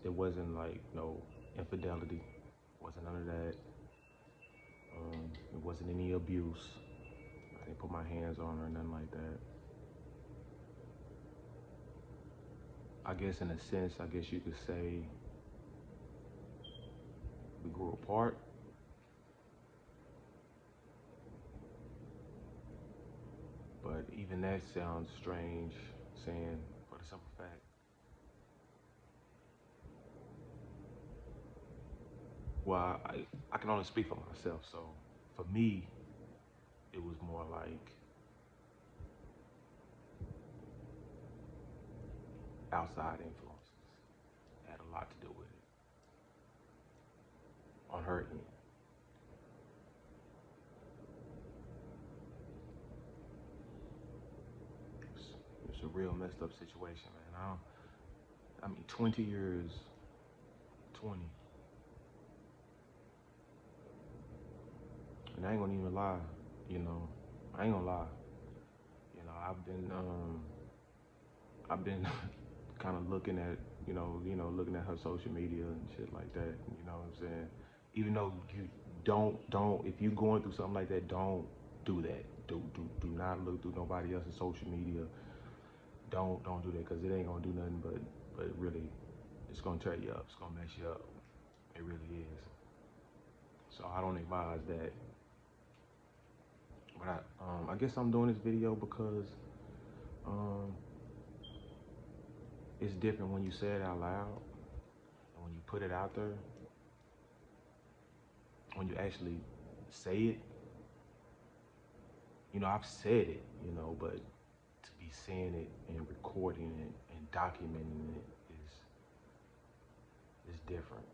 it wasn't like no infidelity, wasn't none of that. It wasn't any abuse. I didn't put my hands on her, nothing like that. I guess in a sense, I guess you could say we grew apart, but even that sounds strange saying for the simple fact. Well, I can only speak for myself, so for me, it was more like outside influences had a lot to do with it on her end. It's, it's a real messed up situation, man. I mean, 20 years, 20. And I ain't gonna even lie, you know, I ain't gonna lie. You know, I've been kind of looking at, looking at her social media and shit like that. You know what I'm saying? Even though you don't, if you going through something like that, don't do that. Do not look through nobody else's social media. Don't do that because it ain't gonna do nothing but really, it's gonna tear you up. It's gonna mess you up. It really is. So I don't advise that. But I guess I'm doing this video because um, it's different when you say it out loud and when you put it out there. When you actually say it, I've said it, but to be saying it and recording it and documenting it is different.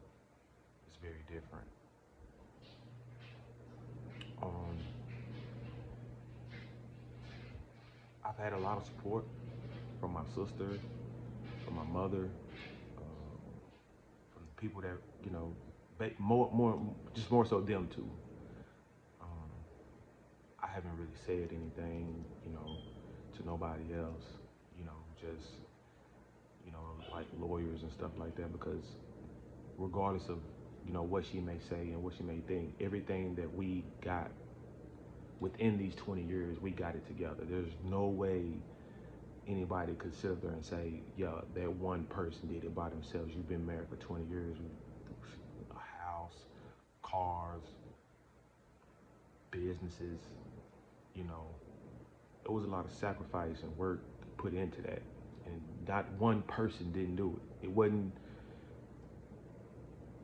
It's very different. Um, I've had a lot of support from my sister, from my mother, from the people that more so them too. Um, I haven't really said anything, to nobody else, just like lawyers and stuff like that, because regardless of what she may say and what she may think, everything that we got within these 20 years, we got it together. There's no way anybody could sit up there and say, yeah, that one person did it by themselves. You've been married for 20 years, a house, cars, businesses, it was a lot of sacrifice and work put into that. And not one person didn't do it. It wasn't,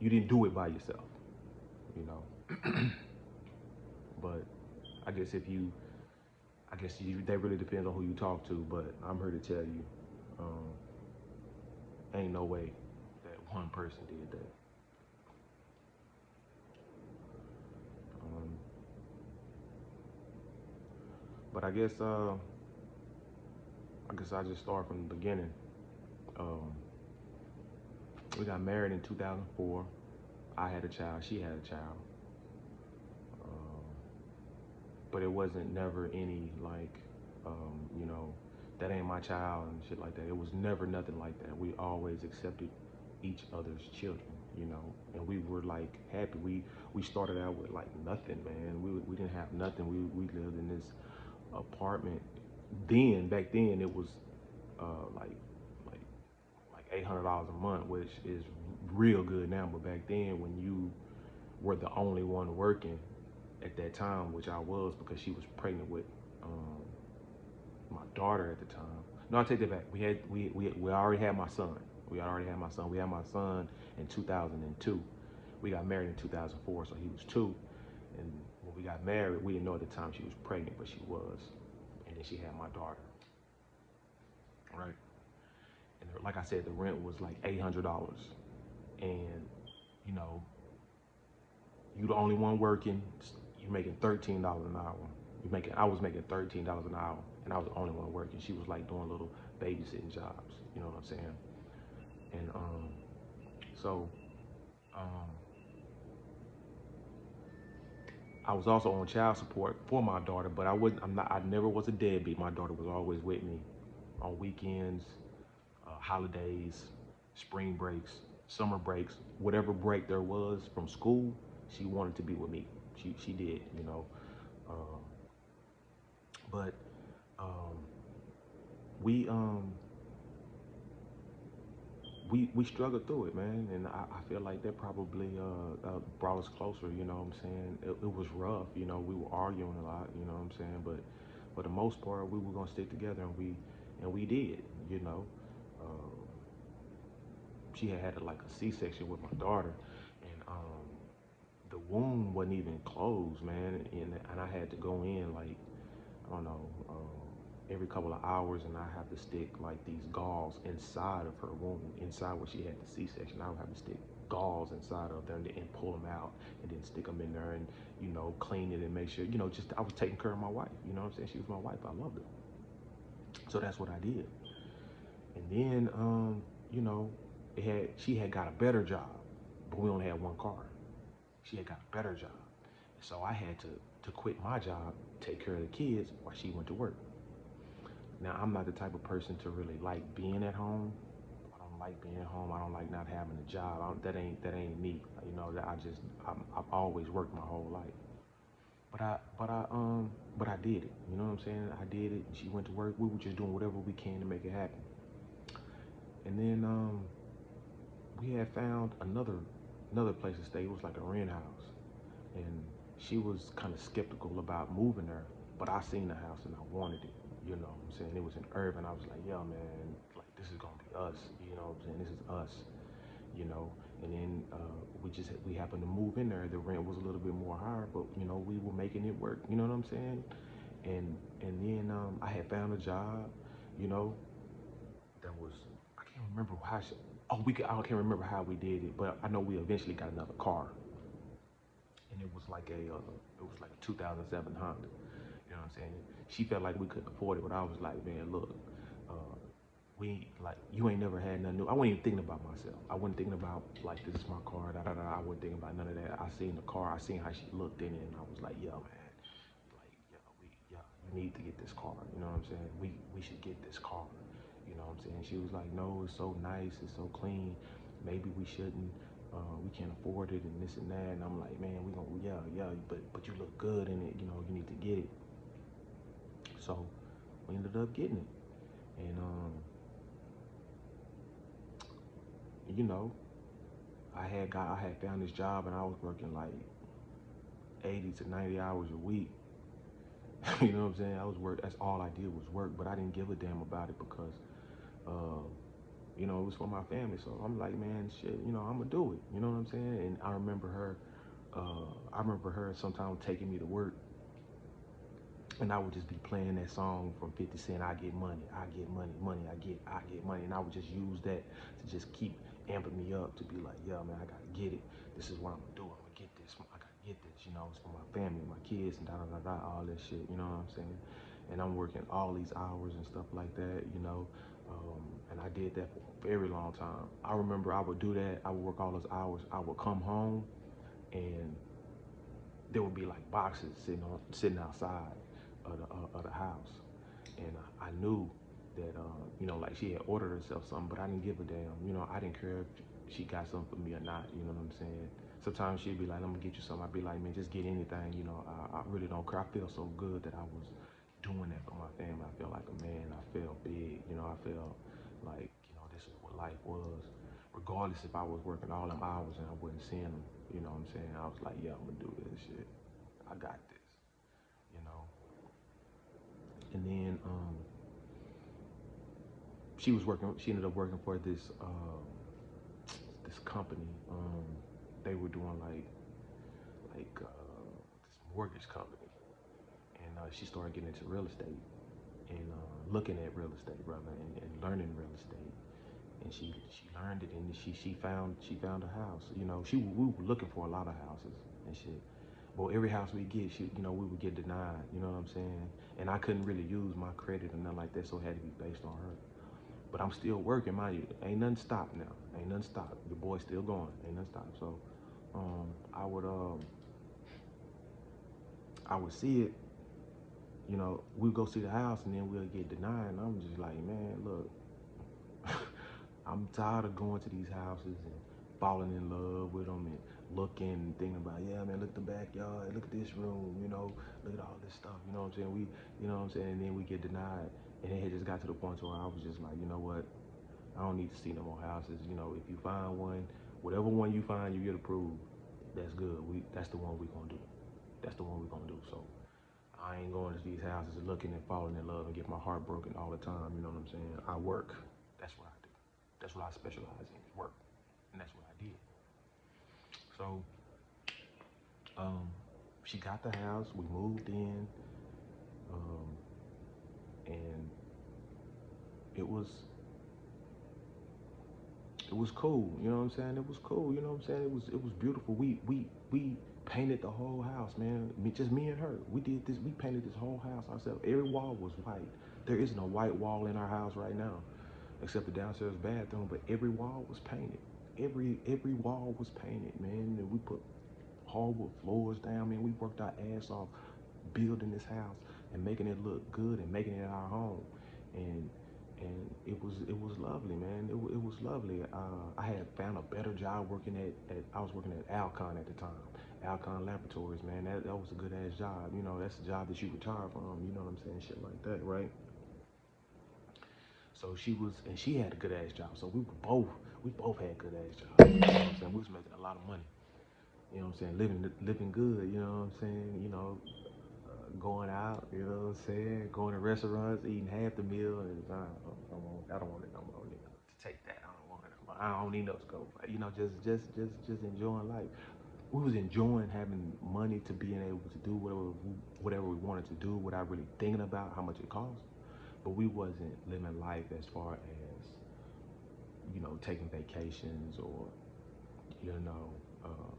you didn't do it by yourself, But I guess that really depends on who you talk to, but I'm here to tell you, ain't no way that one person did that. Um, but I guess I just start from the beginning. Um, we got married in 2004. I had a child, she had a child. But it wasn't never any like, that ain't my child and shit like that. It was never nothing like that. We always accepted each other's children, and we were like happy. We started out with like nothing, man. We didn't have nothing. We lived in this apartment. Back then it was like $800 a month, which is real good now. But back then, when you were the only one working at that time, which I was because she was pregnant with my daughter at the time. No, I take that back. We already had my son. We already had my son. We had my son in 2002. We got married in 2004, so he was 2. And when we got married, we didn't know at the time she was pregnant, but she was. And then she had my daughter. Right. And like I said, the rent was like $800. And, you the only one working, you're making $13 an hour. I was making $13 an hour, and I was the only one working. She was like doing little babysitting jobs, you know what I'm saying? And so um, I was also on child support for my daughter, but I never was a deadbeat. My daughter was always with me on weekends, holidays, spring breaks. summer breaks, whatever break there was from school, she wanted to be with me. She did, you know. Um, but um, we we struggled through it, man, and I feel like that probably brought us closer. You know what I'm saying? It was rough. You know, we were arguing a lot. You know what I'm saying? But for the most part, we were gonna stick together, and we did. You know, uh, she had like a C-section with my daughter, and the wound wasn't even closed, man, and I had to go in like I don't know, every couple of hours, and I have to stick like these gauze inside of her wound, inside where she had the C-section. I would have to stick gauze inside of there and pull them out, and then stick them in there, and you know, clean it and make sure, you know, just I was taking care of my wife. You know what I'm saying? She was my wife. I loved her, so that's what I did. And then, you know, she had got a better job, but we only had one car. She had got a better job, so I had to quit my job, take care of the kids while she went to work. Now, I'm not the type of person to really like being at home. I don't like being at home. I don't like not having a job. That ain't me. You know, that I've always worked my whole life. But I did it. You know what I'm saying? I did it. She went to work. We were just doing whatever we can to make it happen. And then we had found another place to stay. It was like a rent house, and she was kind of skeptical about moving there. But I seen the house and I wanted it. You know what I'm saying? It was in urban. I was like, yeah, man, like this is gonna be us. You know what I'm saying? This is us. You know. And then we happened to move in there. The rent was a little bit more higher, but you know we were making it work. You know what I'm saying? And then I had found a job. You know, that was I can't remember how she, oh we could, I can't remember how we did it, but I know we eventually got another car, and it was like a 2007 Honda. You know what I'm saying? She felt like we couldn't afford it, but I was like, man, look, uh, we like you ain't never had nothing new. I wasn't even thinking about myself. I wasn't thinking about like this is my car. Da, da, da. I wasn't thinking about none of that. I seen the car. I seen how she looked in it, and I was like, yeah, man, like yeah, you need to get this car. You know what I'm saying? We should get this car. You know what I'm saying? She was like, no, it's so nice, it's so clean. Maybe we shouldn't. We can't afford it and this and that. And I'm like, man, we gonna yeah, but you look good in it. You know, you need to get it. So we ended up getting it, and you know, I had found this job, and I was working like 80 to 90 hours a week. You know what I'm saying? I was work. That's all I did was work, but I didn't give a damn about it because, uh, you know, it was for my family. So I'm like, man, shit, you know, I'm gonna do it. You know what I'm saying? And I remember her sometimes taking me to work, and I would just be playing that song from 50 Cent. I get money, I get money, I get money, and I would just use that to just keep amping me up to be like, yeah, man, I gotta get it. This is what I'm gonna do. I'm gonna get this. I gotta get this. You know, it's for my family, my kids, and da da da da, all that shit. You know what I'm saying? And I'm working all these hours and stuff like that. You know, and I did that for a very long time. I remember I would do that. I would work all those hours. I would come home, and there would be like boxes sitting outside of the house, and I knew that you know, like she had ordered herself something, but I didn't give a damn. You know, I didn't care if she got something for me or not. You know what I'm saying? Sometimes she'd be like, "I'm gonna get you something." I'd be like, "Man, just get anything." You know, I really don't care. I feel so good that I was doing that for my family. I felt like a man. I felt big. You know, I felt like, you know, this is what life was. Regardless if I was working all them hours and I wasn't seeing them, you know what I'm saying? I was like, yeah, I'm gonna do this shit. I got this, you know. And then she was working. She ended up working for this company. They were doing this mortgage company, and she started getting into real estate and looking at real estate, brother, and learning real estate. And she learned it, and she found a house. You know, we were looking for a lot of houses and shit. But every house we get, you know, we would get denied. You know what I'm saying? And I couldn't really use my credit or nothing like that, so it had to be based on her. But I'm still working, mind you. Ain't nothing stopped now. Ain't nothing stopped. Your boy's still going. Ain't nothing stopped. So, I would I would see it. You know, we'd go see the house, and then we'll get denied. And I'm just like, man, look, I'm tired of going to these houses and falling in love with them and looking, thinking about, yeah, man, look at the backyard, look at this room, look at all this stuff, you know what I'm saying? And then we get denied. And it had just got to the point where I was just like, you know what? I don't need to see no more houses. If you find one, whatever one you find, you get approved. That's good. That's the one we gonna do. That's the one we gonna do. So I ain't going to these houses looking and falling in love and get my heart broken all the time. You know what I'm saying? I work. That's what I do. That's what I specialize in, is work. And that's what I did. So she got the house. We moved in, and it was cool. You know what I'm saying? It was cool. You know what I'm saying? It was beautiful. We painted the whole house, man. Just me and her. We did this. We painted this whole house ourselves. Every wall was white. There isn't a white wall in our house right now, except the downstairs bathroom. But every wall was painted. Every wall was painted, man. And we put hardwood floors down, man. We worked our ass off building this house and making it look good and making it our home. And it was lovely, man. It was lovely. I had found a better job working at I was working at Alcon at the time. Alcon Laboratories, man. That was a good ass job. That's a job that you retire from. You know what I'm saying? Shit like that, right? So she had a good ass job. So we both had good ass jobs. You know what I'm saying? We was making a lot of money. You know what I'm saying? Living good. You know what I'm saying? Going out. You know what I'm saying? Going to restaurants, eating half the meal, and I don't want it no more. To take that, I don't want it no more. I don't need no scope. Just enjoying life. We was enjoying having money to being able to do whatever we wanted to do without really thinking about how much it cost. But we wasn't living life as far as taking vacations or you know uh,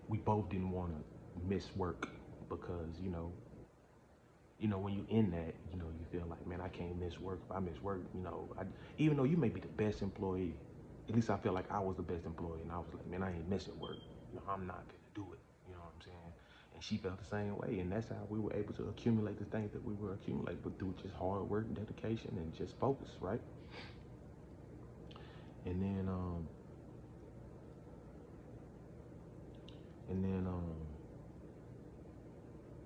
we both didn't want to miss work because when you in that you feel like, man, I can't miss work. If I miss work, even though you may be the best employee, at least I feel like I was the best employee, and I was like, man, I ain't missing work. I'm not gonna do it. You know what I'm saying? And she felt the same way, and that's how we were able to accumulate the things that we were accumulating, but through just hard work, dedication, and just focus, right? And then and then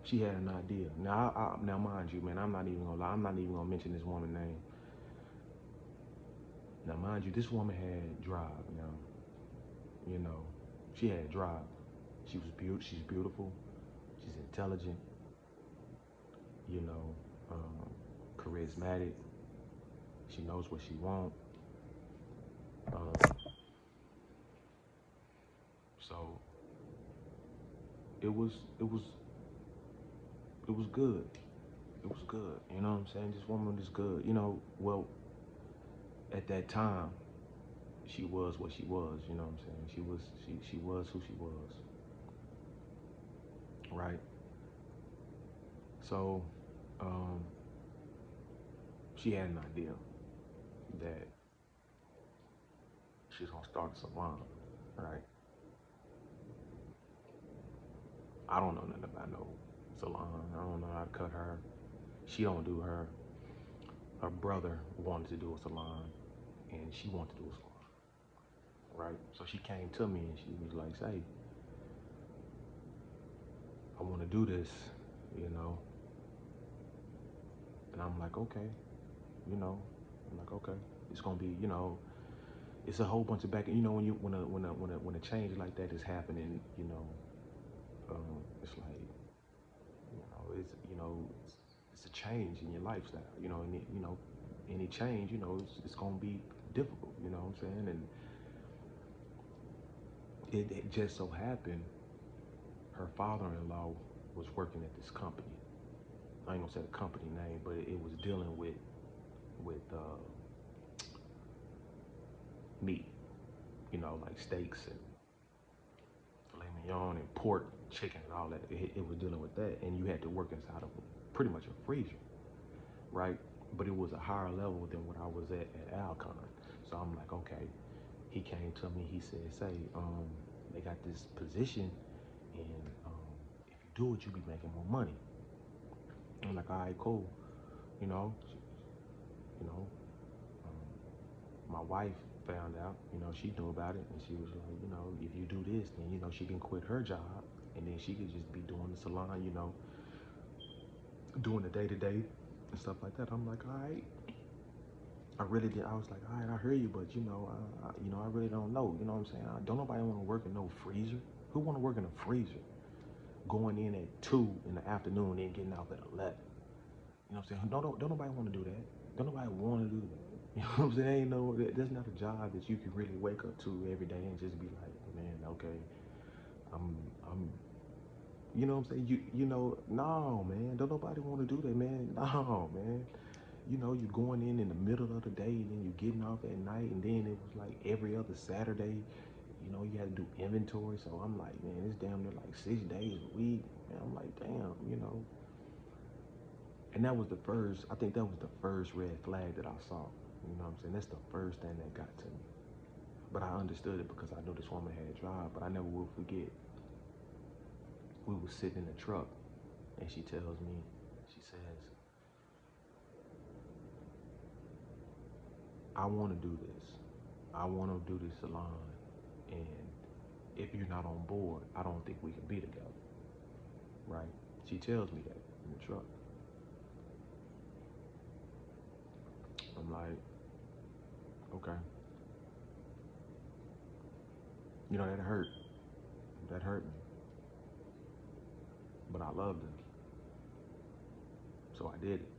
she had an idea. Now, mind you, man, I'm not even gonna lie. I'm not even gonna mention this woman's name. Now, mind you, this woman had drive. Now, she had drive. She's beautiful. She's intelligent. You know, charismatic. She knows what she wants. Um, so it was it was it was good. It was good. You know what I'm saying? This woman is good. Well, at that time, she was what she was. You know what I'm saying? She was who she was. Right. So, um, she had an idea that she's gonna start a salon. Right. I don't know nothing about no salon. I don't know how to cut hair. She don't do her. Her brother wanted to do a salon, and she wanted to do a salon. Right. So she came to me and she was like, "Say, I want to do this, you know." And I'm like, "Okay, you know." I'm like, "Okay, it's gonna be, it's a whole bunch of back. When a change like that is happening, it's like, it's a change in your lifestyle, and any change, it's gonna be difficult, you know what I'm saying? And it just so happened her father-in-law was working at this company. I ain't gonna say the company name, but it was dealing with meat, like steaks and filet mignon and pork, chicken, and all that. It was dealing with that, and you had to work inside of pretty much a freezer, right? But it was a higher level than what I was at Alcon. So I'm like, okay. He came to me. He said, "Say, they got this position, and if you do it, you be making more money." I'm like, "All right, cool." You know, you know. My wife found out, she knew about it, and she was like, if you do this, then, she can quit her job, and then she could just be doing the salon, doing the day-to-day and stuff like that. I'm like, all right. I really did. I was like, all right, I hear you, but I really don't know. You know what I'm saying? Don't nobody want to work in no freezer. Who want to work in a freezer? Going in at 2 in the afternoon and getting out at 11. You know what I'm saying? Don't nobody want to do that. Don't nobody want to do that. You know what I'm saying? Ain't no, that's not a job that you can really wake up to every day and just be like, man, okay, I'm, you know what I'm saying? No, man, don't nobody want to do that, man. No, man. You going in the middle of the day, and then you getting off at night, and then it was like every other Saturday, you had to do inventory. So I'm like, man, it's damn near like 6 days a week. And I'm like, damn. And that was the first, I think that was the first red flag that I saw. You know what I'm saying? That's the first thing that got to me. But I understood it because I knew this woman had a job, but I never will forget. We was sitting in the truck, and she tells me, she says, I want to do this. I want to do this salon. And if you're not on board, I don't think we can be together. Right? She tells me that in the truck. I'm like, okay. That hurt. That hurt me. But I loved her. So I did it.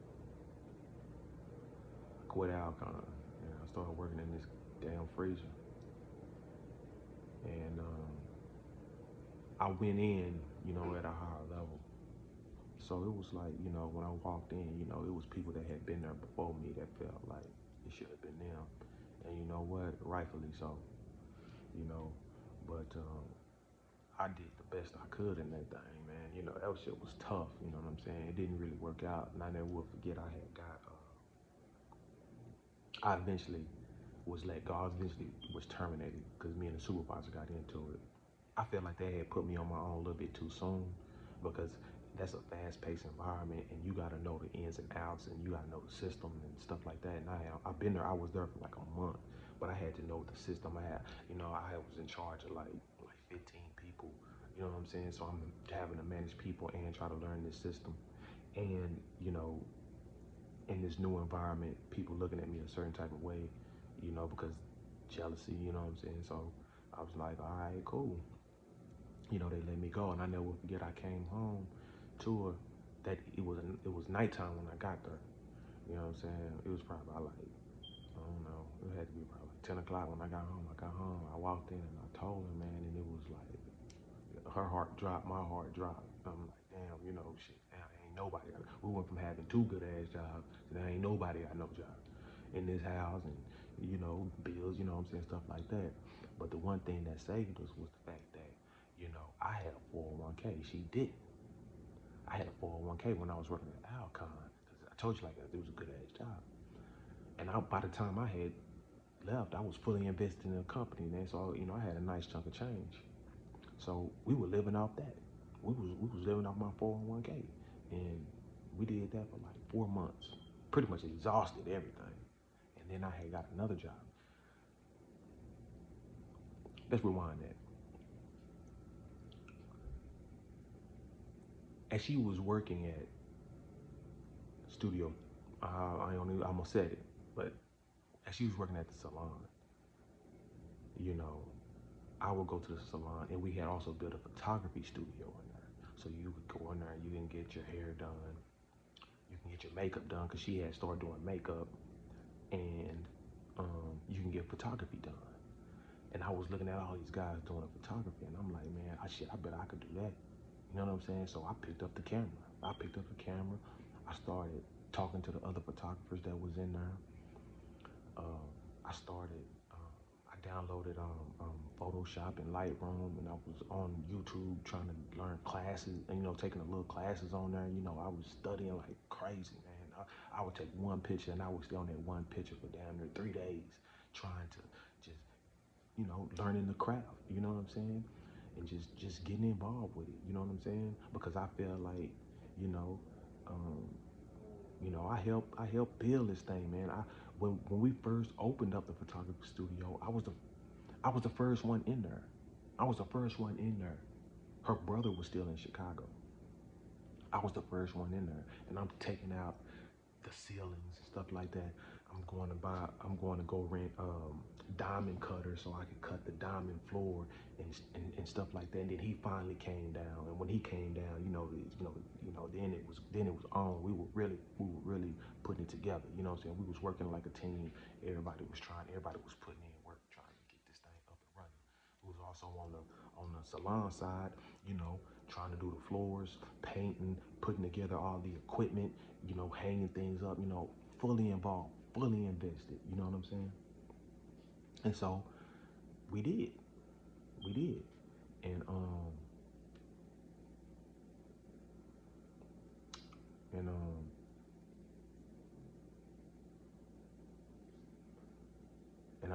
I quit Alcon. And I started working in this damn freezer. And I went in, at a higher level. So it was like, when I walked in, it was people that had been there before me that felt like it should have been them. And you know what? Rightfully so. But I did the best I could in that thing, man. That shit was tough. You know what I'm saying? It didn't really work out, and I never will forget. I eventually was let go. I eventually was terminated because me and the supervisor got into it. I feel like they had put me on my own a little bit too soon because that's a fast-paced environment, and you got to know the ins and outs, and you got to know the system and stuff like that. And I've been there. I was there for like a month, but I had to know the system. I was in charge of like 15 people. You know what I'm saying? So I'm having to manage people and try to learn this system. And in this new environment, people looking at me a certain type of way, because jealousy. You know what I'm saying? So I was like, all right, cool. They let me go, and I never forget. I came home to her. That it was nighttime when I got there. You know what I'm saying? It was probably about like, I don't know. It had to be probably like 10 o'clock when I got home. I walked in and I told her, man, and it was like her heart dropped, my heart dropped. I'm like, damn, shit. Ain't nobody. We went from having 2 good ass jobs to there ain't nobody got no job in this house, and bills. You know what I'm saying, stuff like that. But the one thing that saved us was the fact that I had a 401k. She didn't. I had a 401k when I was working at Alcon. I told you, like, it was a good ass job. And by the time I had left, I was fully invested in the company, man. So I had a nice chunk of change. So we were living off that. We was living off my 401k, and we did that for like 4 months. Pretty much exhausted everything. And then I had got another job. Let's rewind that. As she was working at Studio, I almost said it, but as she was working at the salon, you know, I would go to the salon, and we had also built a photography studio in there. So you could go in there, you can get your hair done, you can get your makeup done, because she had started doing makeup, and you can get photography done. And I was looking at all these guys doing photography, and I'm like, man, I bet I could do that. You know what I'm saying? So I picked up the camera. I started talking to the other photographers that was in there. Uh, I started, I downloaded Photoshop and Lightroom, and I was on YouTube trying to learn classes, and taking the little classes on there. I was studying like crazy, man. I would take one picture, and I would stay on that one picture for damn near 3 days, trying to just, learning the craft. You know what I'm saying? And just getting involved with it. You know what I'm saying? Because I feel like, you know, um, I help build this thing, man. when we first opened up the photography studio, I was the first one in there. I was the first one in there. Her brother was still in Chicago. I was the first one in there, and I'm taking out the ceilings and stuff like that. I'm going to go rent diamond cutters so I could cut the diamond floor and stuff like that. And then he finally came down, and when he came down, then it was on. We were really putting it together. You know what I'm saying? We was working like a team. Everybody was putting in work trying to get this thing up and running. We was also on the salon side, trying to do the floors, painting, putting together all the equipment, hanging things up, fully involved, fully invested. You know what I'm saying? And so we did, we did, and um, and um,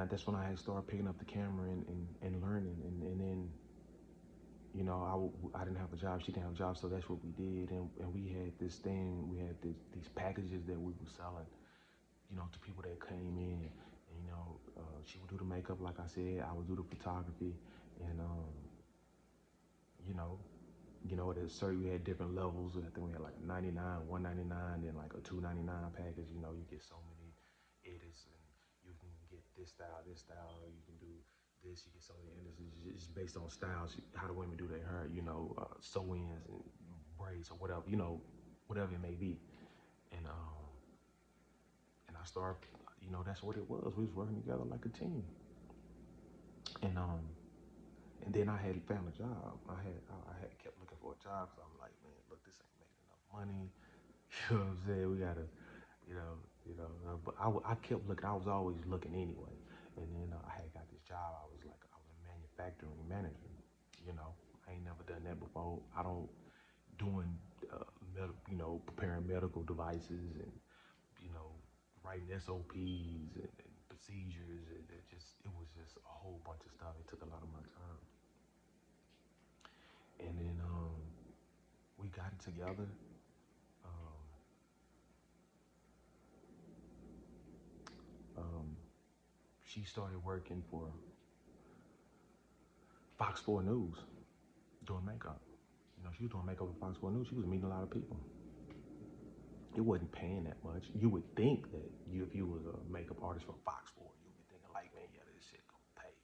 that's when I had started picking up the camera and learning, and then I didn't have a job, she didn't have a job, so that's what we did, and we had this thing, we had these packages that we were selling, to people that came in. And, she would do the makeup, like I said. I would do the photography, and you know, at certain we had different levels. I think we had like 99, 199, then like a 299 package. You get so many edits, and you can get this style, or you can do this. You get so many edits. It's based on styles, how the women do their hair. Sew-ins and braids or whatever. Whatever it may be, and I started, that's what it was. We was working together like a team. And then I had found a job. I had kept looking for a job. So I'm like, man, look, this ain't making enough money. You know what I'm saying? We gotta, but I kept looking. I was always looking anyway. And then I had got this job. I was a manufacturing manager. I ain't never done that before. I don't doing, preparing medical devices and you know, writing SOPs and procedures. It was just a whole bunch of stuff. It took a lot of my time. And then we got it together. Um, um, she started working for Fox 4 News doing makeup. She was doing makeup at Fox 4 News. She was meeting a lot of people. It wasn't paying that much. You would think that if you was a makeup artist for Fox 4, you would be thinking like, man, yeah, this shit gonna pay.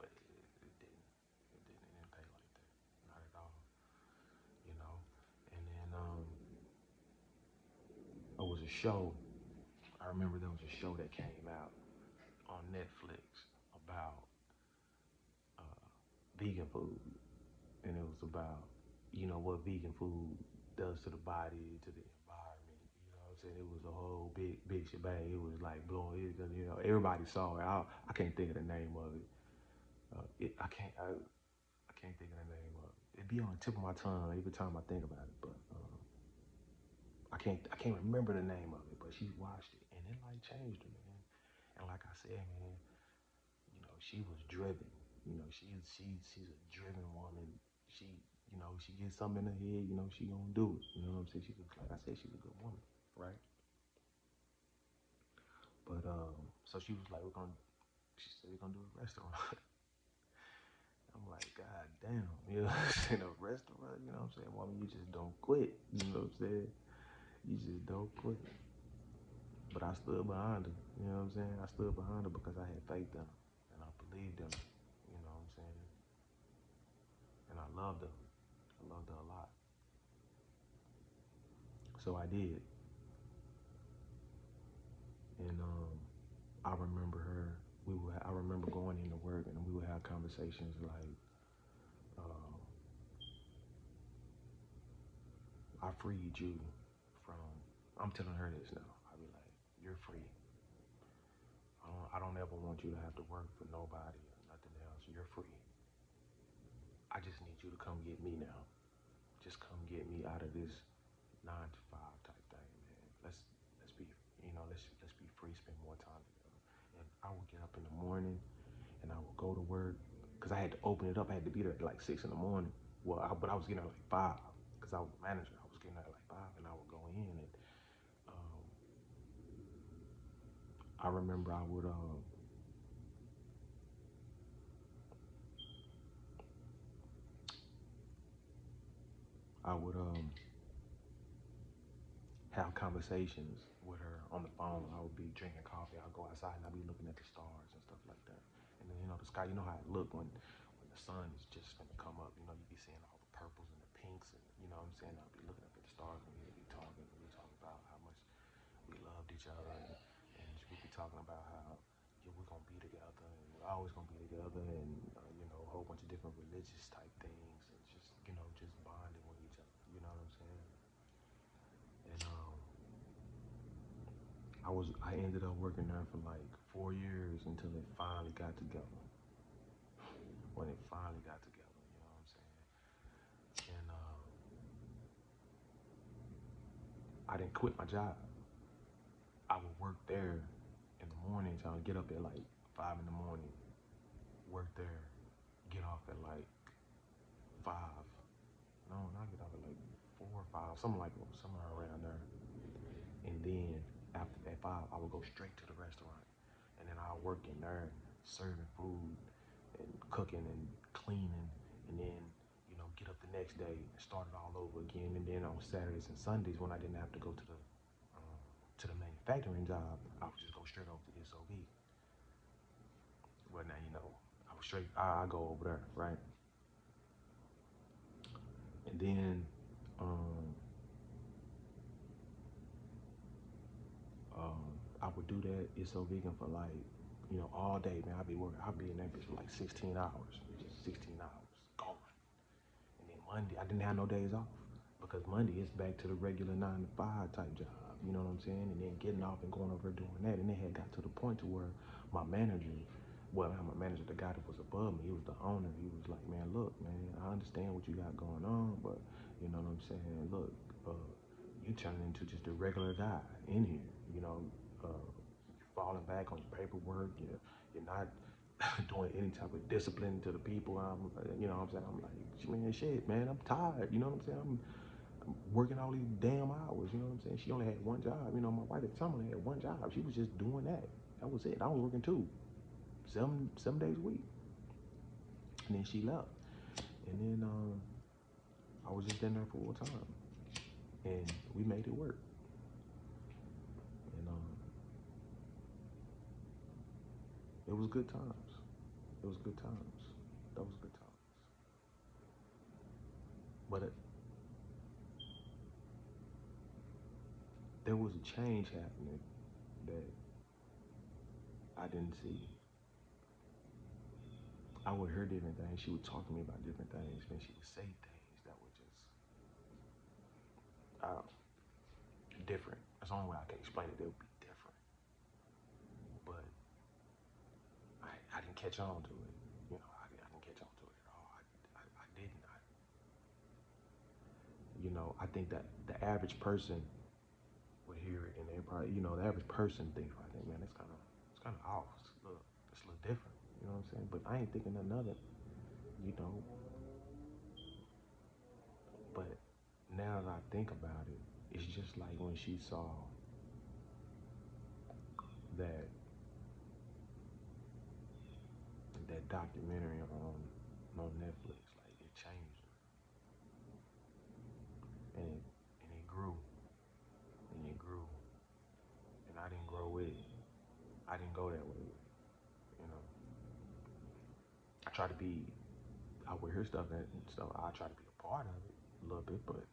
But it didn't. It didn't pay like that. Not at all. you know. And then it was a show. I remember there was a show that came out on Netflix about vegan food, and it was about what vegan food does to the body, to the environment. You know what I'm saying? It was a whole big shebang. It was like blowing. Everybody saw it. I can't think of the name of it. I can't think of the name of it. It'd be on the tip of my tongue every time I think about it, but. I can't remember the name of it, but she watched it and it like changed her, man. And like I said, man, she was driven. She's a driven woman. She gets something in her head, she gonna do it. You know what I'm saying? She was, like I said, she's a good woman, right? But so she was like, she said we're gonna do a restaurant. I'm like, God damn, in a restaurant, you know what I'm saying? Woman, you just don't quit. You know what I'm saying? You just don't quit. But I stood behind her, you know what I'm saying? I stood behind her because I had faith in her and I believed in her, you know what I'm saying? And I loved her. I loved her a lot. So I did. And I remember her, I remember going into work and we would have conversations like, uh, I freed you from, I'm telling her this now. I be like, you're free. I don't ever want you to have to work for nobody or nothing else. You're free. I just need you to come get me now. Just come get me out of this 9 to 5 type thing, man. Let's be, let's be free, spend more time together. And I would get up in the morning and I would go to work because I had to open it up. I had to be there at like 6 in the morning. But I was getting there like 5 because I was the manager. I was getting there at like 5 and I would go in and um, I remember I would have conversations with her on the phone. I would be drinking coffee. I'd go outside and I'd be looking at the stars and stuff like that. And then, the sky, you know how it look when the sun is just gonna come up. You be seeing all the purples and the pinks, and you know what I'm saying. I'd be looking up at the stars and we'd be talking. And we'd talk about how much we loved each other, and we'd be talking about how we're gonna be together, and we're always gonna be together, and a whole bunch of different religious type things, and just bonding with each other. You know what I'm saying? And I ended up working there for like 4 years until it finally got together. When it finally got together, you know what I'm saying? And I didn't quit my job. I would work there in the mornings. I would get up at like 5 in the morning, work there, get off at like 5. No, not get off at like 4 or 5, somewhere around there. And then after at 5, I would go straight to the restaurant, and then I would work in there serving food and cooking and cleaning, and then get up the next day and start it all over again. And then on Saturdays and Sundays, when I didn't have to go to the manufacturing job, I would just go straight over to SOV. But now I was straight. I go over there, right? And then I would do that SO Vegan for like all day, man. I'd be in that bitch for like 16 hours, just 16 hours gone. And then Monday, I didn't have no days off because Monday is back to the regular 9 to 5 type job. You know what I'm saying? And then getting off and going over doing that, and it had got to the point to where my manager, the guy that was above me, he was the owner. He was like, man, look, man, I understand what you got going on, but you know what I'm saying? Look, you turning into just a regular guy in here. You're falling back on your paperwork. You're not doing any type of discipline to the people. You know what I'm saying? I'm like, man, shit, man, I'm tired. You know what I'm saying? I'm working all these damn hours. You know what I'm saying? She only had one job. My wife at the time only had one job. She was just doing that. That was it. I was working too, 7 days a week. And then she left. And then I was just in there full time, and we made it work. And it was good times. It was good times. That was good times. But there was a change happening that I didn't see. I would hear different things. She would talk to me about different things, and she would say things that were just different. That's the only way I can explain it. They would be different. But I didn't catch on to it. I didn't catch on to it at all. I didn't. I think that the average person would hear it, and they probably, the average person thinks, I think, man, it's kind of off. It's a little different. You know what I'm saying? But I ain't thinking nothing of it. You know. But now that I think about it, it's just like when she saw that documentary on Netflix. Like, it changed her, and it grew, and it grew, and I didn't grow with it. I didn't go that way. You know, I try to be. I would hear stuff and stuff. I try to be a part of it a little bit, but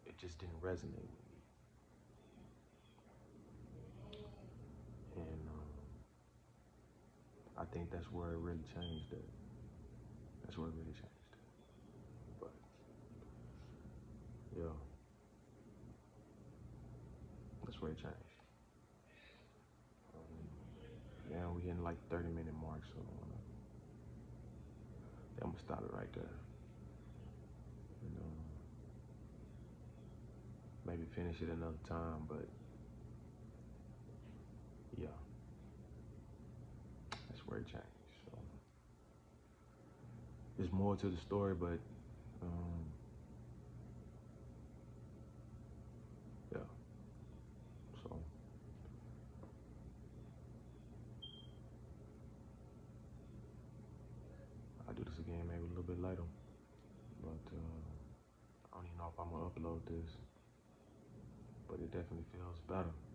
it just didn't resonate with me. And I think that's where it really changed. That's where it really changed. But yeah, that's where it changed. Now we in like 30-minute mark, so I'm gonna stop it right there. And maybe finish it another time, but yeah, that's where it changed. So there's more to the story, but yeah. So do this again maybe a little bit later. But I don't even know if I'm gonna upload this, but it definitely feels better.